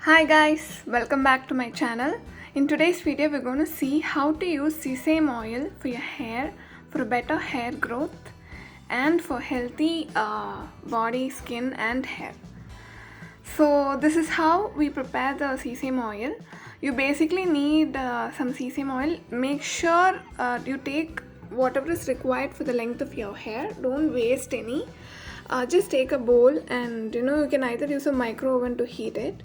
Hi guys, welcome back to my channel. In today's video we're going to see how to use sesame oil for your hair for better hair growth and for healthy body, skin and hair. So this is how we prepare the sesame oil. You basically need some sesame oil. Make sure you take whatever is required for the length of your hair. Don't waste any. Just take a bowl and you can either use a micro oven to heat it.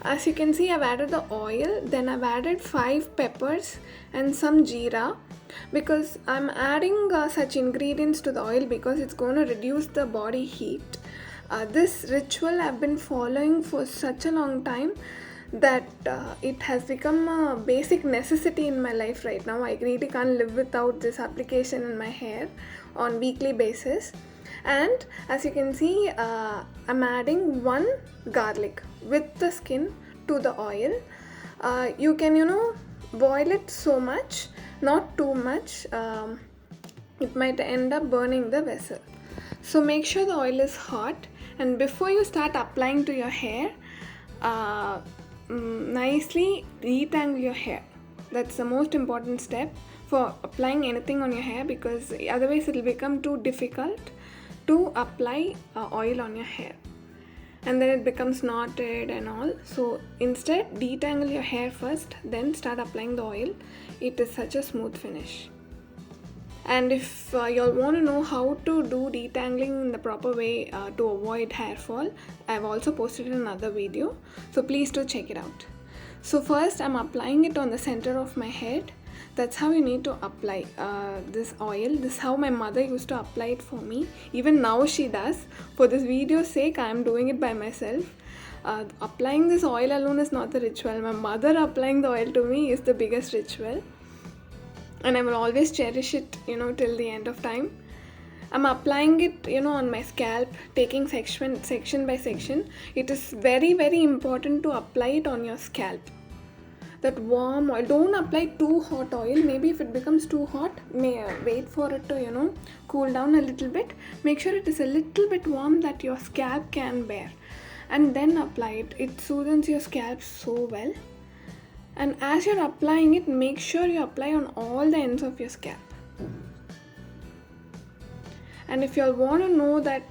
As you can see, I've added the oil, then I've added 5 peppers and some jeera, because I'm adding such ingredients to the oil because it's going to reduce the body heat. This ritual I've been following for such a long time that it has become a basic necessity in my life right now. I really can't live without this application in my hair on weekly basis. And as you can see, I'm adding 1 garlic with the skin to the oil. You can boil it so much, not too much. It might end up burning the vessel. So make sure the oil is hot, and before you start applying to your hair, nicely detangle your hair. That's the most important step for applying anything on your hair, because otherwise it will become too difficult to apply oil on your hair and then it becomes knotted and all. So instead, detangle your hair first, then start applying the oil. It is such a smooth finish. And if you all want to know how to do detangling in the proper way to avoid hair fall, I've also posted another video, so please do check it out. So first I'm applying it on the center of my head. That's how you need to apply this oil. This is how my mother used to apply it for me. Even now she does. For this video's sake, I am doing it by myself. Applying this oil alone is not the ritual. My mother applying the oil to me is the biggest ritual. And I will always cherish it, till the end of time. I'm applying it, on my scalp, taking section by section. It is very, very important to apply it on your scalp. That warm oil. Don't apply too hot oil. Maybe if it becomes too hot, wait for it to cool down a little bit. Make sure it is a little bit warm that your scalp can bear, and then apply it. It soothes your scalp so well. And as you're applying it, make sure you apply on all the ends of your scalp. And if you all want to know that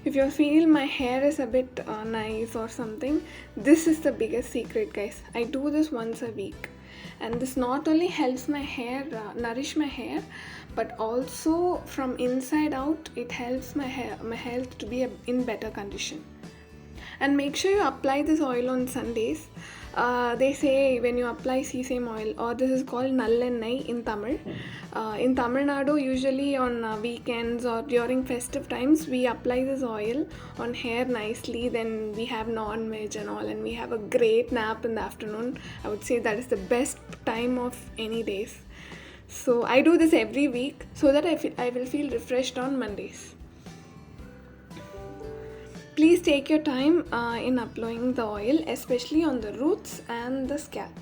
if you feel my hair is a bit nice or something, this is the biggest secret, guys. I do this once a week, and this not only helps my hair nourish my hair, but also from inside out it helps my health to be in better condition. And make sure you apply this oil on Sundays. They say when you apply sesame oil, or this is called nallennai in Tamil. In Tamil Nadu, usually on weekends or during festive times, we apply this oil on hair nicely. Then we have non-veg and all, and we have a great nap in the afternoon. I would say that is the best time of any days. So I do this every week so that I will feel refreshed on Mondays. Please take your time in applying the oil, especially on the roots and the scalp.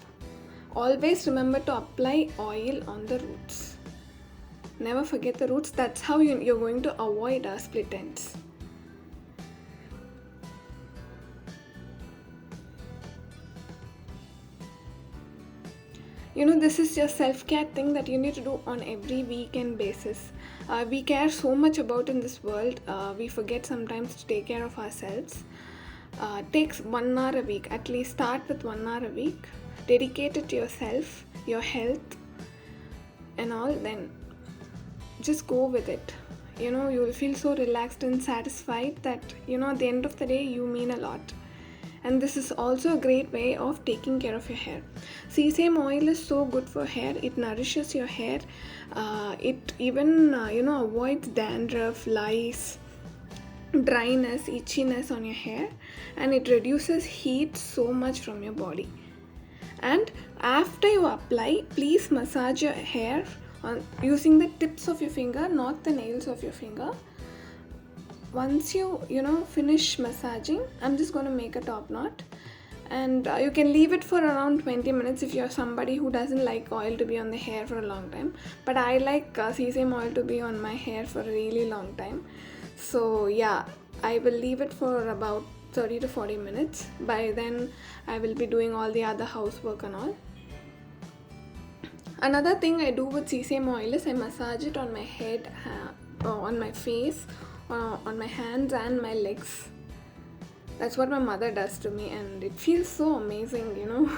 Always remember to apply oil on the roots. Never forget the roots. That's how you're going to avoid split ends. This is your self-care thing that you need to do on every weekend basis. We care so much about in this world, we forget sometimes to take care of ourselves. Takes 1 hour a week. At least start with 1 hour a week. Dedicate it to yourself, your health and all. Then just go with it. You will feel so relaxed and satisfied that at the end of the day you mean a lot. And this is also a great way of taking care of your hair. Sesame oil is so good for hair. It nourishes your hair. It even avoids dandruff, lice, dryness, itchiness on your hair, and it reduces heat so much from your body. And after you apply, please massage your hair using the tips of your finger, not the nails of your finger. Once you finish massaging, I'm just going to make a top knot, and you can leave it for around 20 minutes if you're somebody who doesn't like oil to be on the hair for a long time. But I like sesame oil to be on my hair for a really long time. So yeah, I will leave it for about 30 to 40 minutes. By then I will be doing all the other housework and all. Another thing I do with sesame oil is I massage it on my head, on my face, on my hands and my legs. That's what my mother does to me, and it feels so amazing, you know.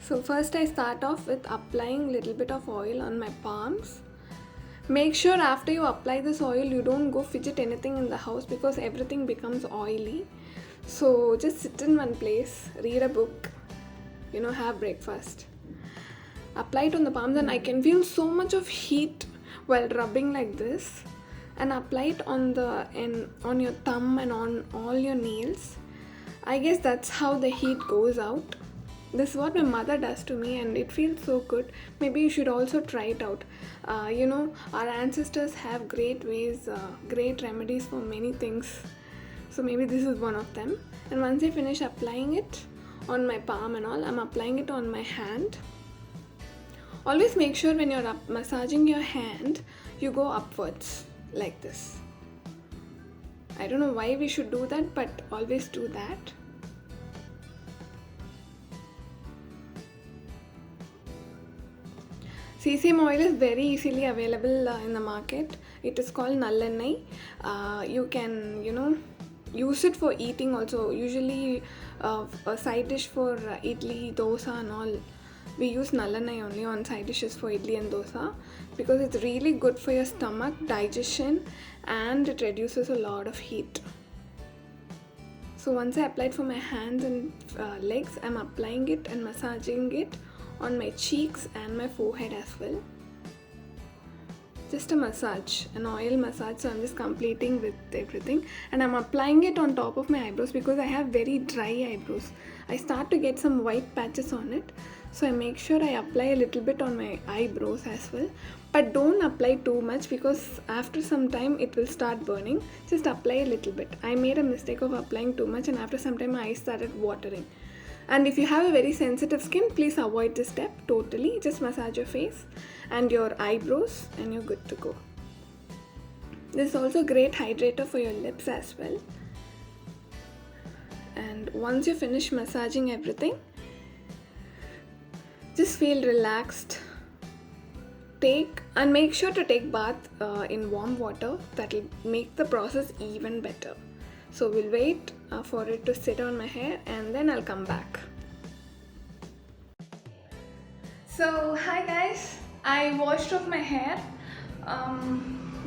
So first I start off with applying little bit of oil on my palms. Make sure after you apply this oil, you don't go fidget anything in the house because everything becomes oily. So just sit in one place, read a book, you know, have breakfast. Apply it on the palms, and I can feel so much of heat while rubbing like this. And apply it on your thumb and on all your nails. I guess that's how the heat goes out. This is what my mother does to me, and it feels so good. Maybe you should also try it out. You know, our ancestors have great ways, great remedies for many things. So maybe this is one of them. And once I finish applying it on my palm and all, I'm applying it on my hand. Always make sure when you're massaging your hand, you go upwards like this. I don't know why we should do that, but always do that. Sesame oil is very easily available in the market. It is called nallanai. You can, you know, use it for eating also. Usually a side dish for idli, dosa and all. We use nallanai only on side dishes for idli and dosa because it's really good for your stomach, digestion, and it reduces a lot of heat. So once I apply it for my hands and legs, I'm applying it and massaging it on my cheeks and my forehead as well. Just a massage, an oil massage, so I'm just completing with everything, and I'm applying it on top of my eyebrows because I have very dry eyebrows. I start to get some white patches on it, so I make sure I apply a little bit on my eyebrows as well, but don't apply too much because after some time it will start burning. Just apply a little bit. I made a mistake of applying too much, and after some time my eyes started watering. And if you have a very sensitive skin, please avoid this step totally. Just massage your face and your eyebrows and you're good to go. This is also a great hydrator for your lips as well. And once you finish massaging everything, just feel relaxed. Make sure to take bath in warm water. That will make the process even better. So we'll wait for it to sit on my hair and then I'll come back. So hi guys, I washed off my hair.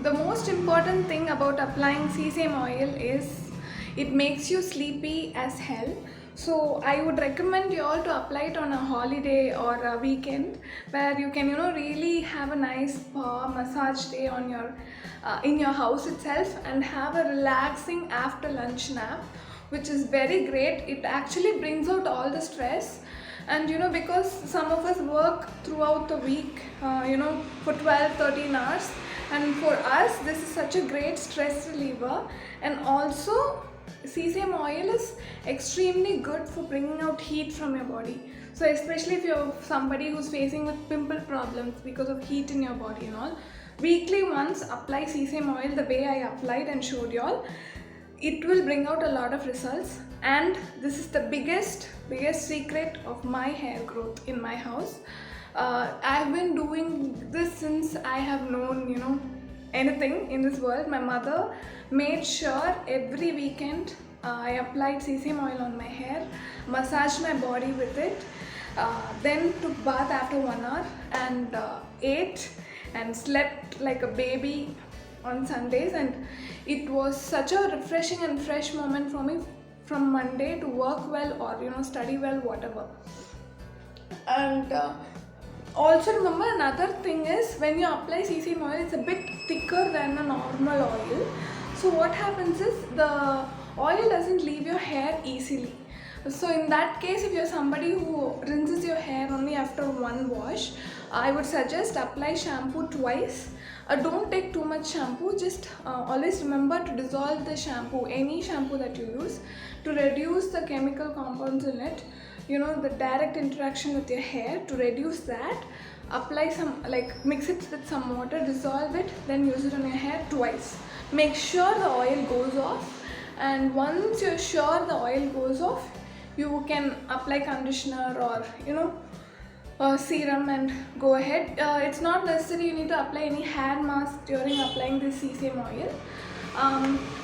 The most important thing about applying sesame oil is it makes you sleepy as hell. So I would recommend you all to apply it on a holiday or a weekend where you can, you know, really have a nice spa massage day on your in your house itself and have a relaxing after lunch nap, which is very great. It actually brings out all the stress, and you know, because some of us work throughout the week, you know, for 12-13 hours, and for us this is such a great stress reliever. And also sesame oil is extremely good for bringing out heat from your body. So especially if you're somebody who's facing with pimple problems because of heat in your body and all, weekly once apply sesame oil the way I applied and showed you all. It will bring out a lot of results, and this is the biggest secret of my hair growth in my house. I've been doing this since I have known, you know, anything in this world. My mother made sure every weekend I applied sesame oil on my hair, massaged my body with it, then took bath after 1 hour and ate and slept like a baby on Sundays, and it was such a refreshing and fresh moment for me from Monday to work well or, you know, study well, whatever. And also remember, another thing is when you apply sesame oil, it's a bit thicker than a normal oil. So what happens is the oil doesn't leave your hair easily. So in that case, if you're somebody who rinses your hair only after one wash, I would suggest apply shampoo twice. Don't take too much shampoo. Just always remember to dissolve the shampoo, any shampoo that you use, to reduce the chemical compounds in it, you know, the direct interaction with your hair. To reduce that, apply some, like, mix it with some water, dissolve it, then use it on your hair twice. Make sure the oil goes off, and once you're sure the oil goes off, you can apply conditioner or serum and go ahead. It's not necessary you need to apply any hair mask during applying this sesame oil.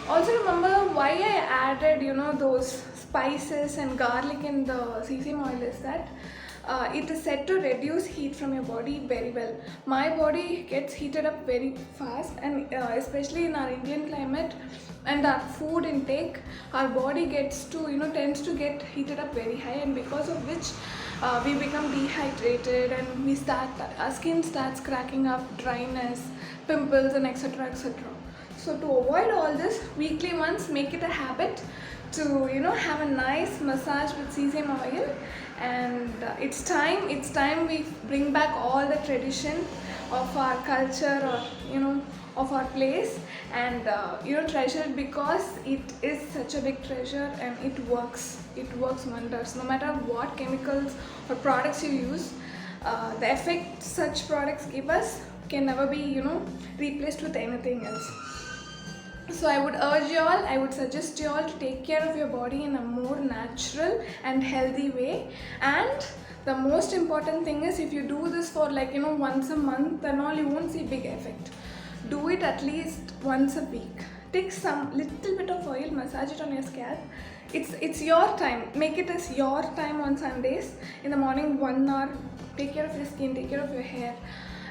Also remember why I added those spices and garlic in the sesame oil is that it is said to reduce heat from your body very well. My body gets heated up very fast, and especially in our Indian climate and our food intake, our body gets to tends to get heated up very high, and because of which we become dehydrated and our skin starts cracking up, dryness, pimples, and etc. etc. So to avoid all this, weekly once make it a habit to have a nice massage with sesame oil. And it's time we bring back all the tradition of our culture, or of our place, and treasure it, because it is such a big treasure and it works wonders. No matter what chemicals or products you use, the effect such products give us can never be replaced with anything else. So I would suggest you all to take care of your body in a more natural and healthy way. And the most important thing is, if you do this for once a month and all, you won't see big effect. Do it at least once a week. Take some little bit of oil, massage it on your scalp. It's your time. Make it as your time on Sundays. In the morning, 1 hour, take care of your skin, take care of your hair.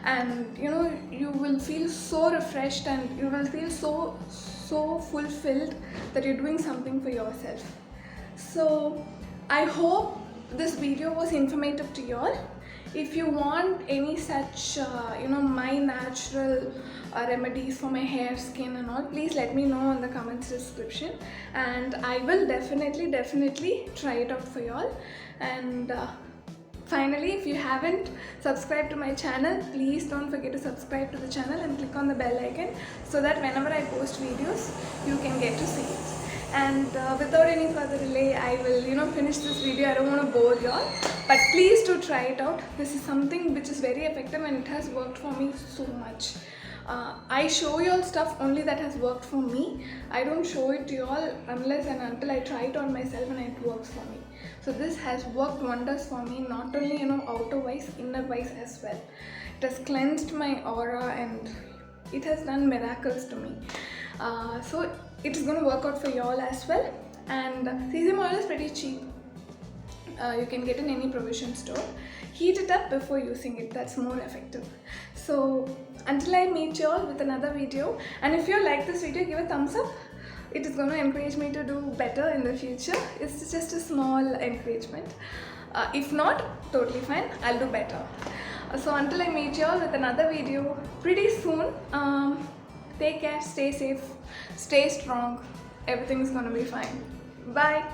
And you will feel so refreshed, and you will feel so fulfilled that you're doing something for yourself. So I hope this video was informative to you all. If you want any such my natural remedies for my hair, skin and all, please let me know in the comments description, and I will definitely try it out for you all. And finally, if you haven't subscribed to my channel, please don't forget to subscribe to the channel and click on the bell icon, so that whenever I post videos, you can get to see it. And without any further delay, I will finish this video. I don't want to bore you all, but please do try it out. This is something which is very effective, and it has worked for me so much. I show you all stuff only that has worked for me. I don't show it to you all unless and until I try it on myself and it works for me. So this has worked wonders for me, not only outer wise, inner wise as well. It has cleansed my aura, and it has done miracles to me. So it is going to work out for you all as well. And sesame oil is pretty cheap. You can get in any provision store. Heat it up before using it. That's more effective. So until I meet you all with another video, and if you like this video, give a thumbs up. It is going to encourage me to do better in the future. It's just a small encouragement. If not, totally fine. I'll do better. So until I meet you all with another video pretty soon, take care, stay safe, stay strong. Everything's going to be fine. Bye.